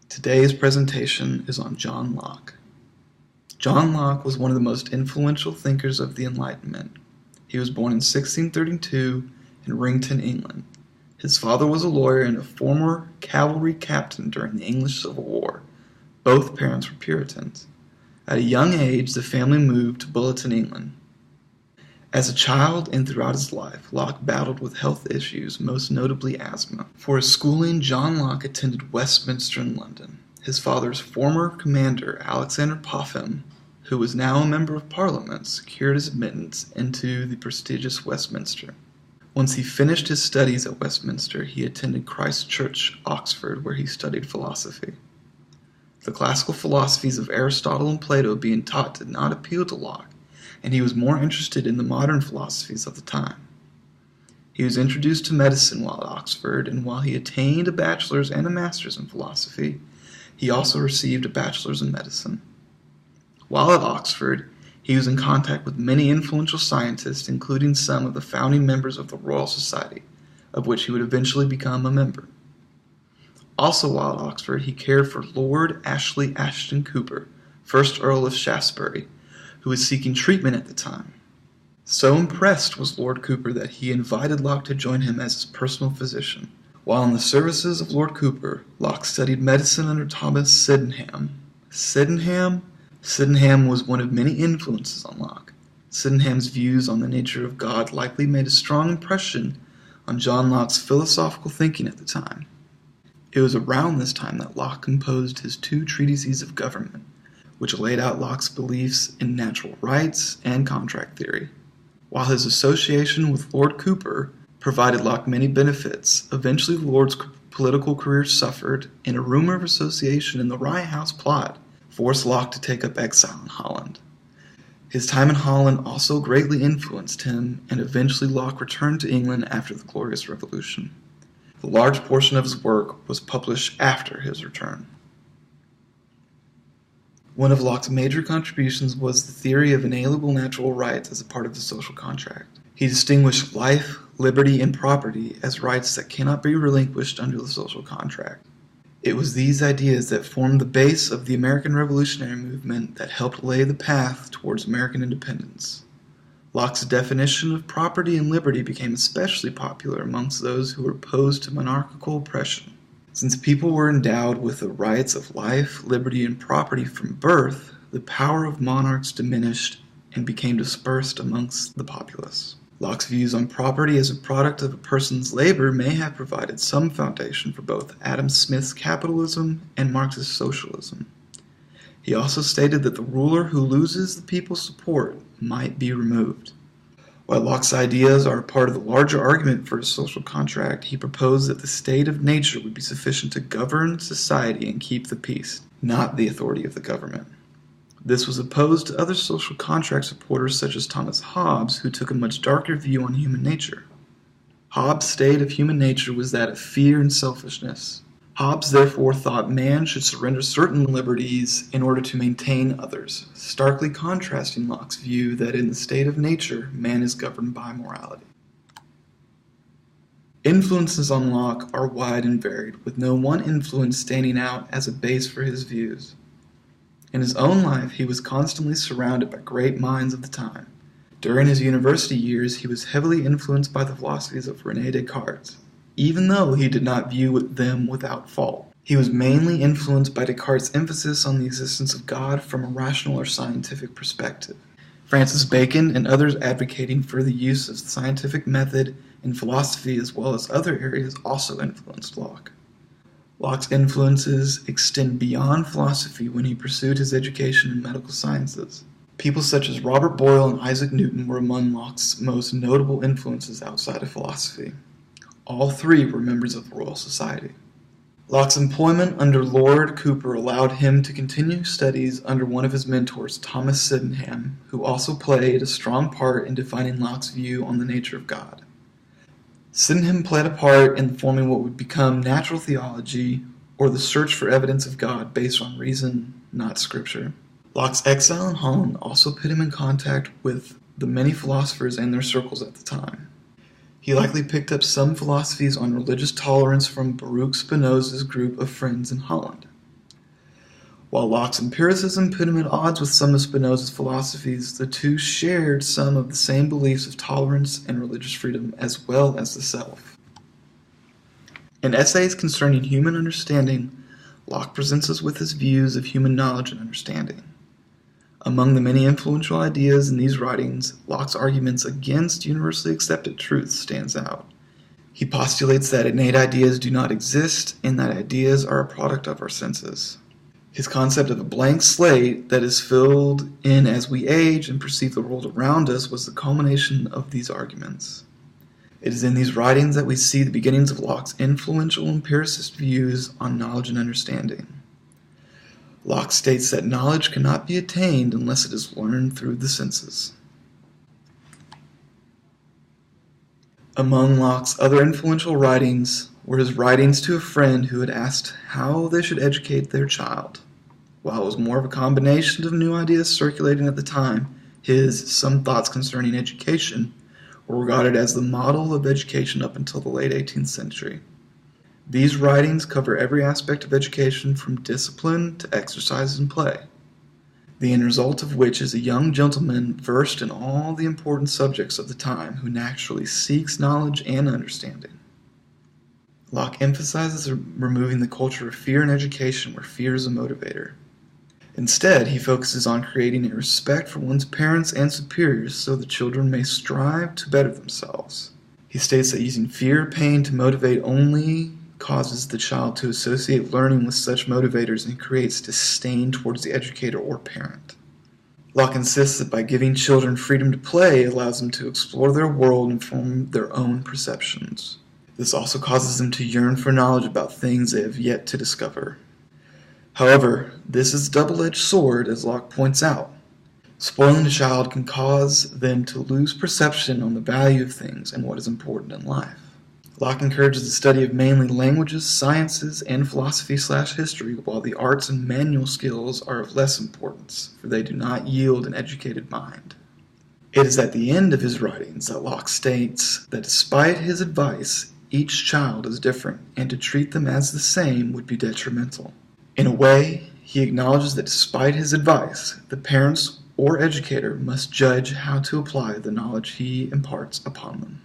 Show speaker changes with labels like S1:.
S1: Today's presentation is on John Locke. John Locke was one of the most influential thinkers of the Enlightenment. He was born in 1632 in Rington, England. His father was a lawyer and a former cavalry captain during the English Civil War. Both parents were Puritans. At a young age, the family moved to Bulletin, England. As a child and throughout his life, Locke battled with health issues, most notably asthma. For his schooling, John Locke attended Westminster in London. His father's former commander, Alexander Popham, who was now a member of Parliament, secured his admittance into the prestigious Westminster. Once he finished his studies at Westminster, he attended Christ Church, Oxford, where he studied philosophy. The classical philosophies of Aristotle and Plato being taught did not appeal to Locke, and he was more interested in the modern philosophies of the time. He was introduced to medicine while at Oxford, and while he attained a bachelor's and a master's in philosophy, he also received a bachelor's in medicine. While at Oxford, he was in contact with many influential scientists, including some of the founding members of the Royal Society, of which he would eventually become a member. Also while at Oxford, he cared for Lord Ashley Ashton Cooper, 1st Earl of Shaftesbury, who was seeking treatment at the time. So impressed was Lord Cooper that he invited Locke to join him as his personal physician. While in the services of Lord Cooper, Locke studied medicine under Thomas Sydenham. Sydenham was one of many influences on Locke. Sydenham's views on the nature of God likely made a strong impression on John Locke's philosophical thinking at the time. It was around this time that Locke composed his 2 treatises of government, which laid out Locke's beliefs in natural rights and contract theory. While his association with Lord Cooper provided Locke many benefits, eventually the Lord's political career suffered, and a rumor of association in the Rye House plot forced Locke to take up exile in Holland. His time in Holland also greatly influenced him, and eventually Locke returned to England after the Glorious Revolution. The large portion of his work was published after his return. One of Locke's major contributions was the theory of inalienable natural rights as a part of the social contract. He distinguished life, liberty, and property as rights that cannot be relinquished under the social contract. It was these ideas that formed the base of the American Revolutionary Movement that helped lay the path towards American independence. Locke's definition of property and liberty became especially popular amongst those who were opposed to monarchical oppression. Since people were endowed with the rights of life, liberty, and property from birth, the power of monarchs diminished and became dispersed amongst the populace. Locke's views on property as a product of a person's labor may have provided some foundation for both Adam Smith's capitalism and Marxist socialism. He also stated that the ruler who loses the people's support might be removed. While Locke's ideas are a part of the larger argument for a social contract, he proposed that the state of nature would be sufficient to govern society and keep the peace, not the authority of the government. This was opposed to other social contract supporters such as Thomas Hobbes, who took a much darker view on human nature. Hobbes' state of human nature was that of fear and selfishness. Hobbes therefore thought man should surrender certain liberties in order to maintain others, starkly contrasting Locke's view that in the state of nature, man is governed by morality. Influences on Locke are wide and varied, with no one influence standing out as a base for his views. In his own life, he was constantly surrounded by great minds of the time. During his university years, he was heavily influenced by the philosophies of René Descartes, even though he did not view them without fault. He was mainly influenced by Descartes' emphasis on the existence of God from a rational or scientific perspective. Francis Bacon and others advocating for the use of the scientific method in philosophy as well as other areas also influenced Locke. Locke's influences extend beyond philosophy when he pursued his education in medical sciences. People such as Robert Boyle and Isaac Newton were among Locke's most notable influences outside of philosophy. All 3 were members of the Royal Society. Locke's employment under Lord Cooper allowed him to continue studies under one of his mentors, Thomas Sydenham, who also played a strong part in defining Locke's view on the nature of God. Sydenham played a part in forming what would become natural theology, or the search for evidence of God based on reason, not scripture. Locke's exile in Holland also put him in contact with the many philosophers and their circles at the time. He likely picked up some philosophies on religious tolerance from Baruch Spinoza's group of friends in Holland. While Locke's empiricism put him at odds with some of Spinoza's philosophies, the two shared some of the same beliefs of tolerance and religious freedom as well as the self. In Essays Concerning Human Understanding, Locke presents us with his views of human knowledge and understanding. Among the many influential ideas in these writings, Locke's arguments against universally accepted truth stands out. He postulates that innate ideas do not exist and that ideas are a product of our senses. His concept of a blank slate that is filled in as we age and perceive the world around us was the culmination of these arguments. It is in these writings that we see the beginnings of Locke's influential empiricist views on knowledge and understanding. Locke states that knowledge cannot be attained unless it is learned through the senses. Among Locke's other influential writings were his writings to a friend who had asked how they should educate their child. While it was more of a combination of new ideas circulating at the time, his Some Thoughts Concerning Education were regarded as the model of education up until the late 18th century. These writings cover every aspect of education from discipline to exercise and play, the end result of which is a young gentleman versed in all the important subjects of the time who naturally seeks knowledge and understanding. Locke emphasizes removing the culture of fear in education where fear is a motivator. Instead, he focuses on creating a respect for one's parents and superiors so the children may strive to better themselves. He states that using fear or pain to motivate only causes the child to associate learning with such motivators and creates disdain towards the educator or parent. Locke insists that by giving children freedom to play allows them to explore their world and form their own perceptions. This also causes them to yearn for knowledge about things they have yet to discover. However, this is a double-edged sword, as Locke points out. Spoiling a child can cause them to lose perception on the value of things and what is important in life. Locke encourages the study of mainly languages, sciences, and philosophy/history, while the arts and manual skills are of less importance, for they do not yield an educated mind. It is at the end of his writings that Locke states that despite his advice, each child is different, and to treat them as the same would be detrimental. In a way, he acknowledges that despite his advice, the parents or educator must judge how to apply the knowledge he imparts upon them.